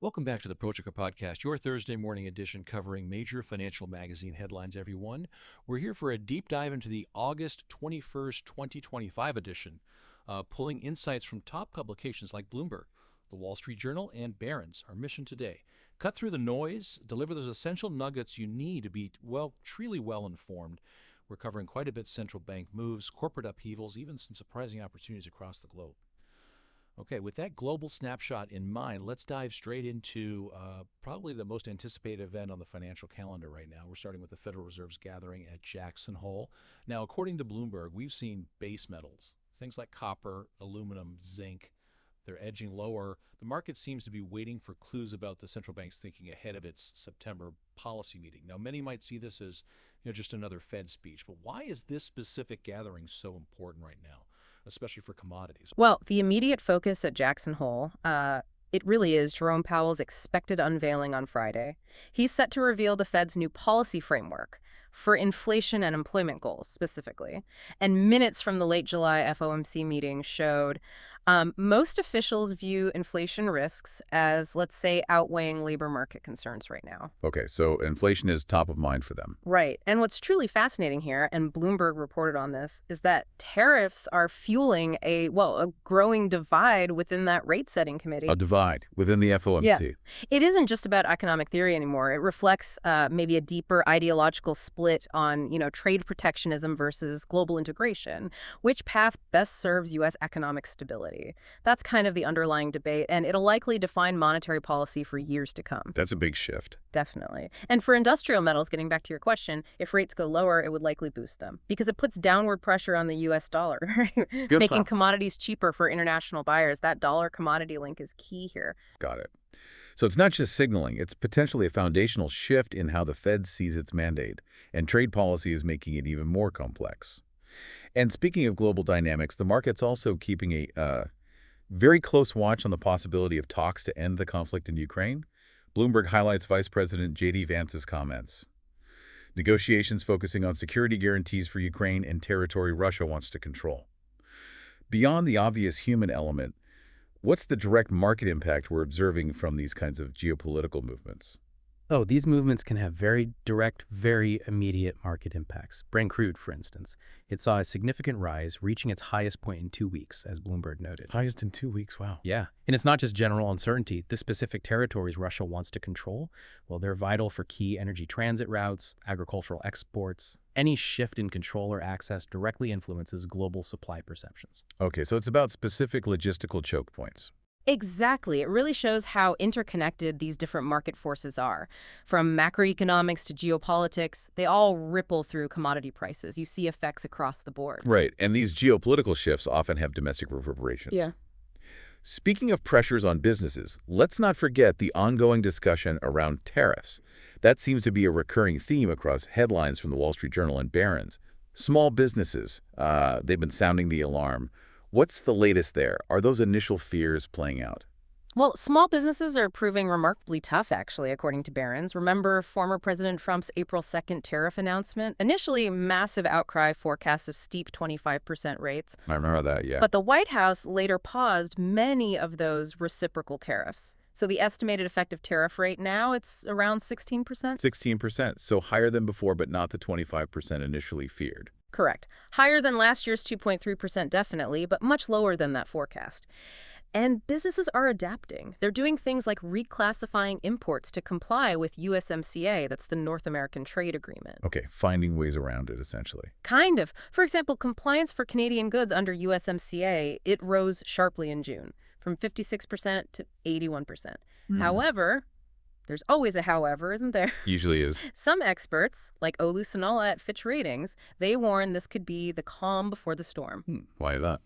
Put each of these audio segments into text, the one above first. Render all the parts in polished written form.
Welcome back to the Project Podcast, your Thursday morning edition covering major financial magazine headlines, everyone. We're here for a deep dive into the August 21st, 2025 edition, pulling insights from top publications like Bloomberg, the Wall Street Journal, and Barron's. Our mission today: cut through the noise, deliver those essential nuggets you need to be, truly well informed. We're covering quite a bit: central bank moves, corporate upheavals, even some surprising opportunities across the globe. Okay, with that global snapshot in mind, let's dive straight into probably the most anticipated event on the financial calendar right now. We're starting with the Federal Reserve's gathering at Jackson Hole. Now, according to Bloomberg, we've seen base metals, things like copper, aluminum, zinc, they're edging lower. The market seems to be waiting for clues about the central bank's thinking ahead of its September policy meeting. Now, many might see this as just another Fed speech, but why is this specific gathering so important right now, especially for commodities? Well, the immediate focus at Jackson Hole, it really is Jerome Powell's expected unveiling on Friday. He's set to reveal the Fed's new policy framework for inflation and employment goals specifically. And minutes from the late July FOMC meeting showed most officials view inflation risks as, let's say, outweighing labor market concerns right now. Okay, so inflation is top of mind for them. Right. And what's truly fascinating here, and Bloomberg reported on this, is that tariffs are fueling a growing divide within that rate-setting committee. A divide within the FOMC. Yeah. It isn't just about economic theory anymore. It reflects maybe a deeper ideological split on, trade protectionism versus global integration. Which path best serves U.S. economic stability? That's kind of the underlying debate, and it'll likely define monetary policy for years to come. That's a big shift. Definitely. And for industrial metals, getting back to your question, if rates go lower, it would likely boost them because it puts downward pressure on the U.S. dollar, making commodities cheaper for international buyers. That dollar commodity link is key here. Got it. So it's not just signaling, it's potentially a foundational shift in how the Fed sees its mandate, and trade policy is making it even more complex. And speaking of global dynamics, the market's also keeping a very close watch on the possibility of talks to end the conflict in Ukraine. Bloomberg highlights Vice President J.D. Vance's comments. Negotiations focusing on security guarantees for Ukraine and territory Russia wants to control. Beyond the obvious human element, what's the direct market impact we're observing from these kinds of geopolitical movements? Oh, these movements can have very direct, very immediate market impacts. Brent crude, for instance. It saw a significant rise, reaching its highest point in 2 weeks, as Bloomberg noted. Highest in 2 weeks, wow. Yeah, and it's not just general uncertainty. The specific territories Russia wants to control, they're vital for key energy transit routes, agricultural exports. Any shift in control or access directly influences global supply perceptions. Okay, so it's about specific logistical choke points. Exactly. It really shows how interconnected these different market forces are. From macroeconomics to geopolitics, they all ripple through commodity prices. You see effects across the board. Right, and these geopolitical shifts often have domestic reverberations. Yeah. Speaking of pressures on businesses, let's not forget the ongoing discussion around tariffs. That seems to be a recurring theme across headlines from the Wall Street Journal and Barron's. Small businesses, they've been sounding the alarm. What's the latest there? Are those initial fears playing out? Well, small businesses are proving remarkably tough, actually, according to Barron's. Remember former President Trump's April 2nd tariff announcement? Initially, massive outcry, forecasts of steep 25% rates. I remember that, yeah. But the White House later paused many of those reciprocal tariffs. So the estimated effective tariff rate now, it's around 16%. 16%, so higher than before, but not the 25% initially feared. Correct. Higher than last year's 2.3% definitely, but much lower than that forecast. And businesses are adapting. They're doing things like reclassifying imports to comply with USMCA, that's the North American Trade Agreement. Okay, finding ways around it, essentially. Kind of. For example, compliance for Canadian goods under USMCA, it rose sharply in June, from 56% to 81%. However, there's always a however, isn't there? Usually is. Some experts, like Olu Sanola at Fitch Ratings, they warn this could be the calm before the storm. Why that?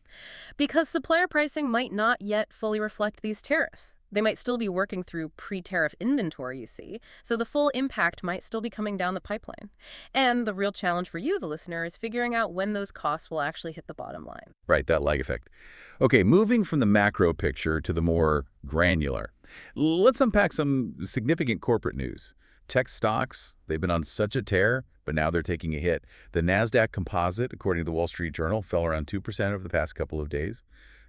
Because supplier pricing might not yet fully reflect these tariffs. They might still be working through pre-tariff inventory, you see, so the full impact might still be coming down the pipeline. And the real challenge for you, the listener, is figuring out when those costs will actually hit the bottom line. Right, that lag effect. Okay, moving from the macro picture to the more granular. Let's unpack some significant corporate news. Tech stocks, they've been on such a tear, but now they're taking a hit. The NASDAQ composite, according to the Wall Street Journal, fell around 2% over the past couple of days,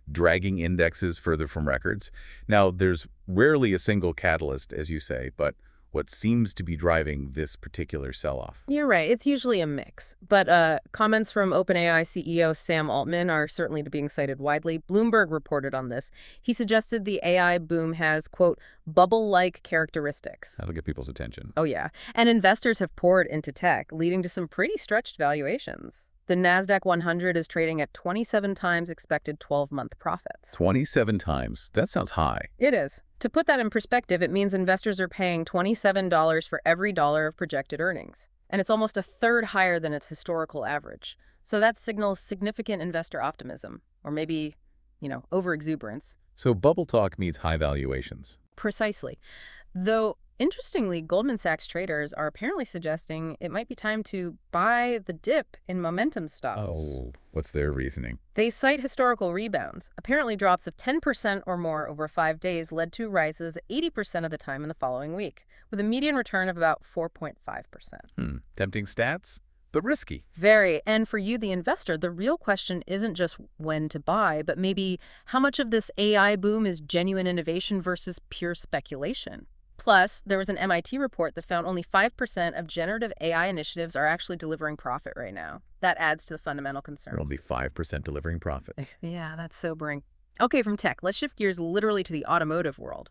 dragging indexes further from records. Now, there's Rarely a single catalyst, as you say, but what seems to be driving this particular sell-off. You're right. It's usually a mix. But comments from OpenAI CEO Sam Altman are certainly being cited widely. Bloomberg reported on this. He suggested the AI boom has, quote, bubble-like characteristics. That'll get people's attention. Oh, yeah. And investors have poured into tech, leading to some pretty stretched valuations. The NASDAQ 100 is trading at 27 times expected 12-month profits. 27 times. That sounds high. It is. To put that in perspective, it means investors are paying $27 for every dollar of projected earnings. And it's almost a third higher than its historical average. So that signals significant investor optimism, or maybe, overexuberance. So bubble talk means high valuations. Precisely. Though, interestingly, Goldman Sachs traders are apparently suggesting it might be time to buy the dip in momentum stocks. Oh, what's their reasoning? They cite historical rebounds. Apparently, drops of 10% or more over 5 days led to rises 80% of the time in the following week, with a median return of about 4.5%. Tempting stats, but risky. Very. And for you, the investor, the real question isn't just when to buy, but maybe how much of this AI boom is genuine innovation versus pure speculation. Plus, there was an MIT report that found only 5% of generative AI initiatives are actually delivering profit right now. That adds to the fundamental concerns. Only 5% delivering profit. Yeah, that's sobering. Okay, from tech, let's shift gears literally to the automotive world.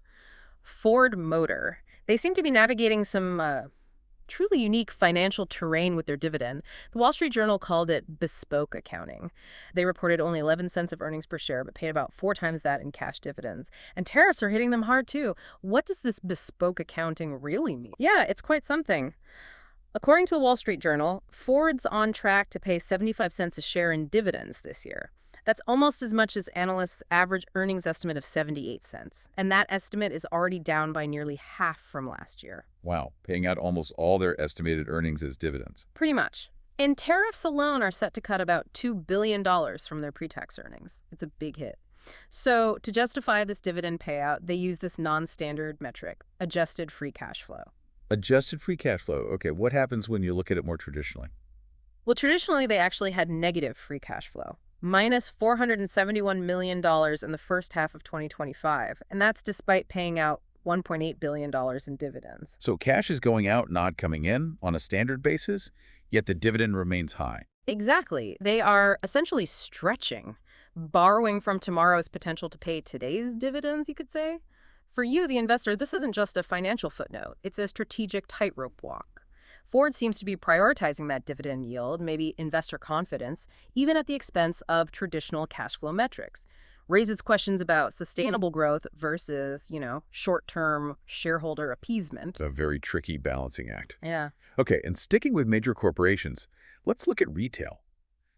Ford Motor. They seem to be navigating some truly unique financial terrain with their dividend. The Wall Street Journal called it bespoke accounting. They reported only 11 cents of earnings per share, but paid about 4 times that in cash dividends. And tariffs are hitting them hard, too. What does this bespoke accounting really mean? Yeah, it's quite something. According to the Wall Street Journal, Ford's on track to pay 75 cents a share in dividends this year. That's almost as much as analysts' average earnings estimate of 78 cents. And that estimate is already down by nearly half from last year. Wow, paying out almost all their estimated earnings as dividends. Pretty much. And tariffs alone are set to cut about $2 billion from their pre-tax earnings. It's a big hit. So to justify this dividend payout, they use this non-standard metric, adjusted free cash flow. Adjusted free cash flow. Okay, what happens when you look at it more traditionally? Well, traditionally, they actually had negative free cash flow. Minus $471 million in the first half of 2025, and that's despite paying out $1.8 billion in dividends. So cash is going out, not coming in on a standard basis, yet the dividend remains high. Exactly. They are essentially stretching, borrowing from tomorrow's potential to pay today's dividends, you could say. For you, the investor, this isn't just a financial footnote. It's a strategic tightrope walk. Ford seems to be prioritizing that dividend yield, maybe investor confidence, even at the expense of traditional cash flow metrics. Raises questions about sustainable growth versus, short-term shareholder appeasement. It's a very tricky balancing act. Yeah. Okay, and sticking with major corporations, let's look at retail.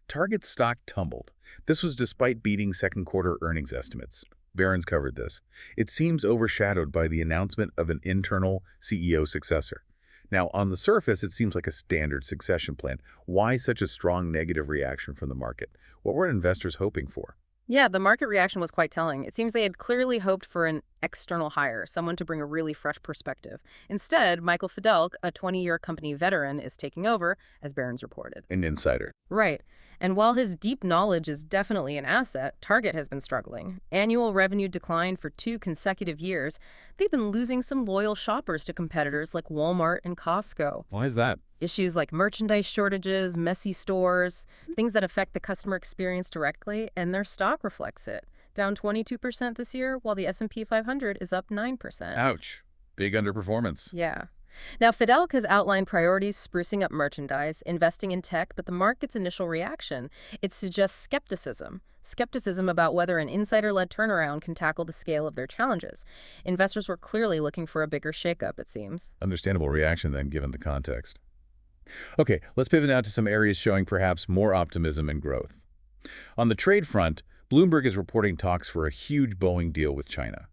Target's stock tumbled. This was despite beating second quarter earnings estimates. Barron's covered this. It seems overshadowed by the announcement of an internal CEO successor. Now, on the surface, it seems like a standard succession plan. Why such a strong negative reaction from the market? What were investors hoping for? Yeah, the market reaction was quite telling. It seems they had clearly hoped for an external hire, someone to bring a really fresh perspective. Instead, Michael Fidelk, a 20-year company veteran, is taking over, as Barron's reported. An insider. Right. And while his deep knowledge is definitely an asset, Target has been struggling. Annual revenue declined for 2 consecutive years. They've been losing some loyal shoppers to competitors like Walmart and Costco. Why is that? Issues like merchandise shortages, messy stores, things that affect the customer experience directly, and their stock reflects it. Down 22% this year, while the S&P 500 is up 9%. Ouch. Big underperformance. Yeah. Now, Fidelk has outlined priorities sprucing up merchandise, investing in tech, but the market's initial reaction, it suggests skepticism. Skepticism about whether an insider-led turnaround can tackle the scale of their challenges. Investors were clearly looking for a bigger shakeup, it seems. Understandable reaction then, given the context. Okay, let's pivot now to some areas showing perhaps more optimism and growth. On the trade front, Bloomberg is reporting talks for a huge Boeing deal with China.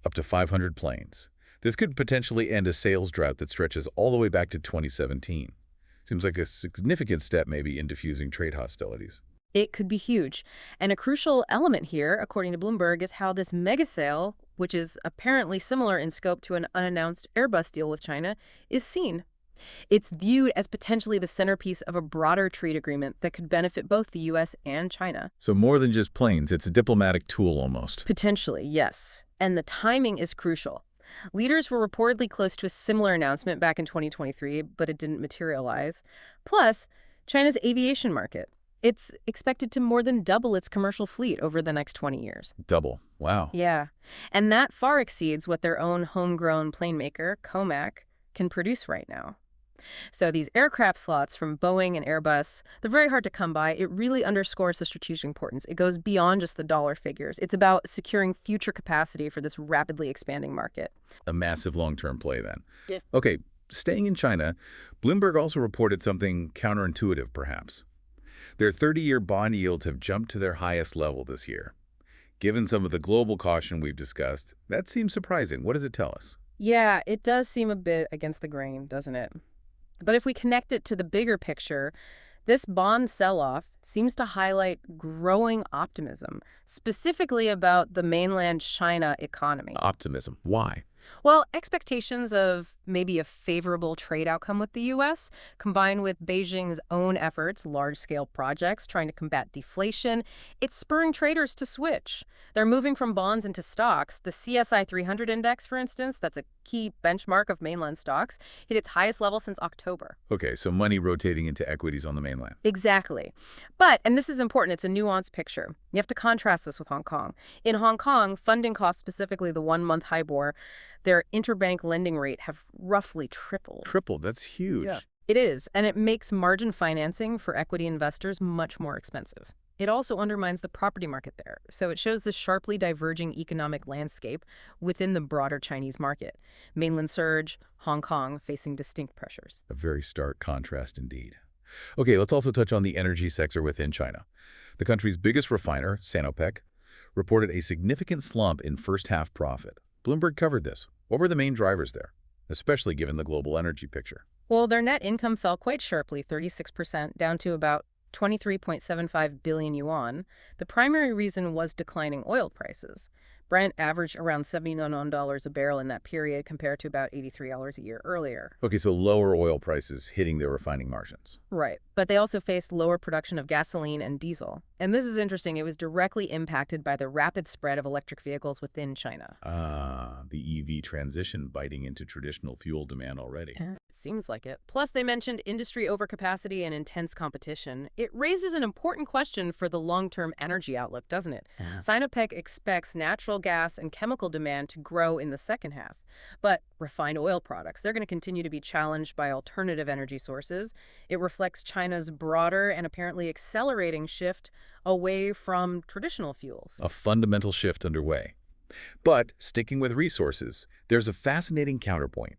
Up to 500 planes. This could potentially end a sales drought that stretches all the way back to 2017. Seems like a significant step maybe in diffusing trade hostilities. It could be huge. And a crucial element here, according to Bloomberg, is how this mega sale, which is apparently similar in scope to an unannounced Airbus deal with China, is seen. It's viewed as potentially the centerpiece of a broader trade agreement that could benefit both the U.S. and China. So more than just planes, it's a diplomatic tool almost. Potentially, yes. And the timing is crucial. Leaders were reportedly close to a similar announcement back in 2023, but it didn't materialize. Plus, China's aviation market. It's expected to more than double its commercial fleet over the next 20 years. Double. Wow. Yeah. And that far exceeds what their own homegrown plane maker, Comac, can produce right now. So these aircraft slots from Boeing and Airbus, they're very hard to come by. It really underscores the strategic importance. It goes beyond just the dollar figures. It's about securing future capacity for this rapidly expanding market. A massive long-term play then. Yeah. Okay, staying in China, Bloomberg also reported something counterintuitive perhaps. Their 30-year bond yields have jumped to their highest level this year. Given some of the global caution we've discussed, that seems surprising. What does it tell us? Yeah, it does seem a bit against the grain, doesn't it? But if we connect it to the bigger picture, this bond sell-off seems to highlight growing optimism, specifically about the mainland China economy. Optimism. Why? Well, expectations of maybe a favorable trade outcome with the U.S., combined with Beijing's own efforts, large-scale projects trying to combat deflation, it's spurring traders to switch. They're moving from bonds into stocks. The CSI 300 index, for instance, that's a key benchmark of mainland stocks, hit its highest level since October. Okay, so money rotating into equities on the mainland. Exactly. But, and this is important, it's a nuanced picture. You have to contrast this with Hong Kong. In Hong Kong, funding costs, specifically the one-month HIBOR, their interbank lending rate have roughly tripled. Tripled, that's huge. Yeah. It is, and it makes margin financing for equity investors much more expensive. It also undermines the property market there, so it shows the sharply diverging economic landscape within the broader Chinese market. Mainland surge, Hong Kong facing distinct pressures. A very stark contrast indeed. Okay, let's also touch on the energy sector within China. The country's biggest refiner, Sinopec, reported a significant slump in first-half profit. Bloomberg covered this. What were the main drivers there, especially given the global energy picture? Well, their net income fell quite sharply, 36%, down to about 23.75 billion yuan. The primary reason was declining oil prices. Brent averaged around $79 a barrel in that period compared to about $83 a year earlier. Okay, so lower oil prices hitting their refining margins. Right. But they also faced lower production of gasoline and diesel. And this is interesting. It was directly impacted by the rapid spread of electric vehicles within China. The EV transition biting into traditional fuel demand already. It seems like it. Plus, they mentioned industry overcapacity and intense competition. It raises an important question for the long-term energy outlook, doesn't it? Yeah. Sinopec expects natural gas and chemical demand to grow in the second half. But refined oil products, they're going to continue to be challenged by alternative energy sources. It reflects China's broader and apparently accelerating shift away from traditional fuels. A fundamental shift underway. But sticking with resources, there's a fascinating counterpoint.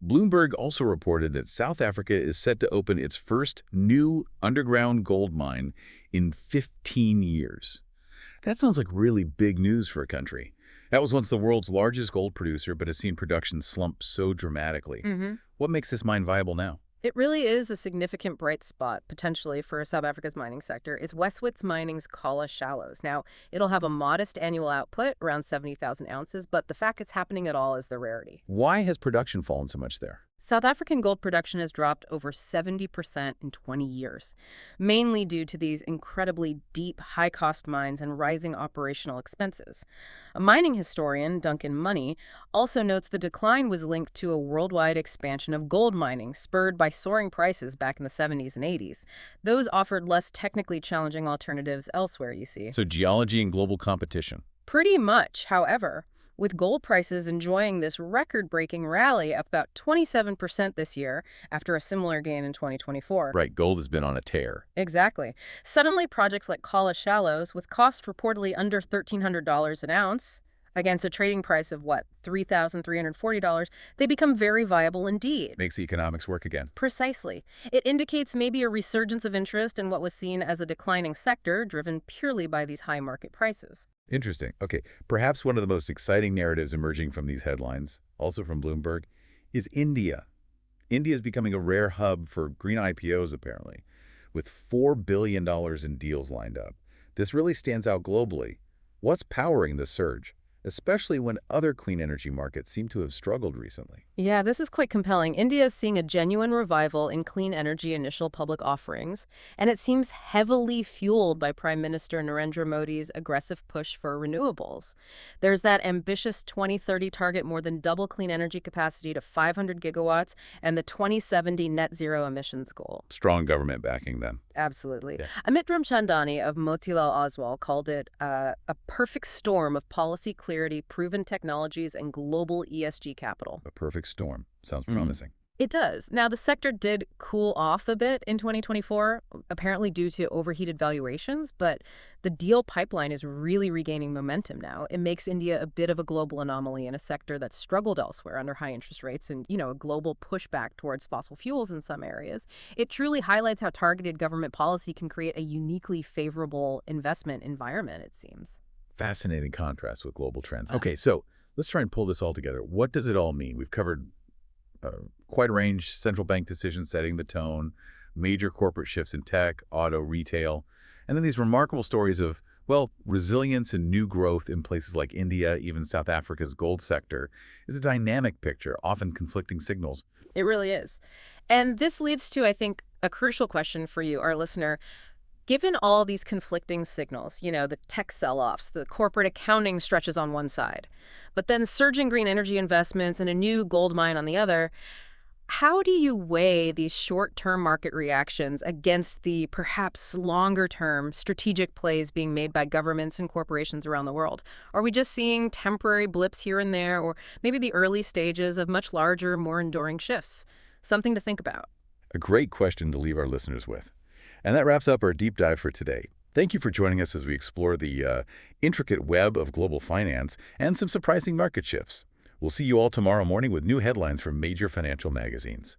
Bloomberg also reported that South Africa is set to open its first new underground gold mine in 15 years. That sounds like really big news for a country. That was once the world's largest gold producer, but has seen production slump so dramatically. What makes this mine viable now? It really is a significant bright spot, potentially, for South Africa's mining sector. It's Westwits Mining's Kala Shallows. Now, it'll have a modest annual output, around 70,000 ounces, but the fact it's happening at all is the rarity. Why has production fallen so much there? South African gold production has dropped over 70% in 20 years, mainly due to these incredibly deep, high-cost mines and rising operational expenses. A mining historian, Duncan Money, also notes the decline was linked to a worldwide expansion of gold mining, spurred by soaring prices back in the 70s and 80s. Those offered less technically challenging alternatives elsewhere, you see. So geology and global competition. Pretty much, however. With gold prices enjoying this record-breaking rally up about 27% this year after a similar gain in 2024. Right, gold has been on a tear. Exactly. Suddenly, projects like Kala Shallows, with cost reportedly under $1,300 an ounce, against a trading price of, what, $3,340, they become very viable indeed. Makes the economics work again. Precisely. It indicates maybe a resurgence of interest in what was seen as a declining sector, driven purely by these high market prices. Interesting. Okay, perhaps one of the most exciting narratives emerging from these headlines, also from Bloomberg, is India. India is becoming a rare hub for green IPOs, apparently, with $4 billion in deals lined up. This really stands out globally. What's powering this surge, especially when other clean energy markets seem to have struggled recently. Yeah, this is quite compelling. India is seeing a genuine revival in clean energy initial public offerings, and it seems heavily fueled by Prime Minister Narendra Modi's aggressive push for renewables. There's that ambitious 2030 target, more than double clean energy capacity to 500 gigawatts, and the 2070 net zero emissions goal. Strong government backing then. Absolutely. Yeah. Amit Ramchandani of Motilal Oswal called it a perfect storm of policy clarity, proven technologies, and global ESG capital. A perfect storm. Sounds Mm. promising. It does. Now, the sector did cool off a bit in 2024, apparently due to overheated valuations, but the deal pipeline is really regaining momentum now. It makes India a bit of a global anomaly in a sector that struggled elsewhere under high interest rates and, a global pushback towards fossil fuels in some areas. It truly highlights how targeted government policy can create a uniquely favorable investment environment, it seems. Fascinating contrast with global trends. Okay, so let's try and pull this all together. What does it all mean? We've covered quite a range, central bank decisions setting the tone, major corporate shifts in tech, auto, retail, and then these remarkable stories of, well, resilience and new growth in places like India, even South Africa's gold sector, is a dynamic picture, often conflicting signals. It really is. And this leads to, I think, a crucial question for you, our listener. Given all these conflicting signals, the tech sell-offs, the corporate accounting stretches on one side, but then surging green energy investments and a new gold mine on the other, how do you weigh these short-term market reactions against the perhaps longer-term strategic plays being made by governments and corporations around the world? Are we just seeing temporary blips here and there, or maybe the early stages of much larger, more enduring shifts? Something to think about. A great question to leave our listeners with. And that wraps up our deep dive for today. Thank you for joining us as we explore the intricate web of global finance and some surprising market shifts. We'll see you all tomorrow morning with new headlines from major financial magazines.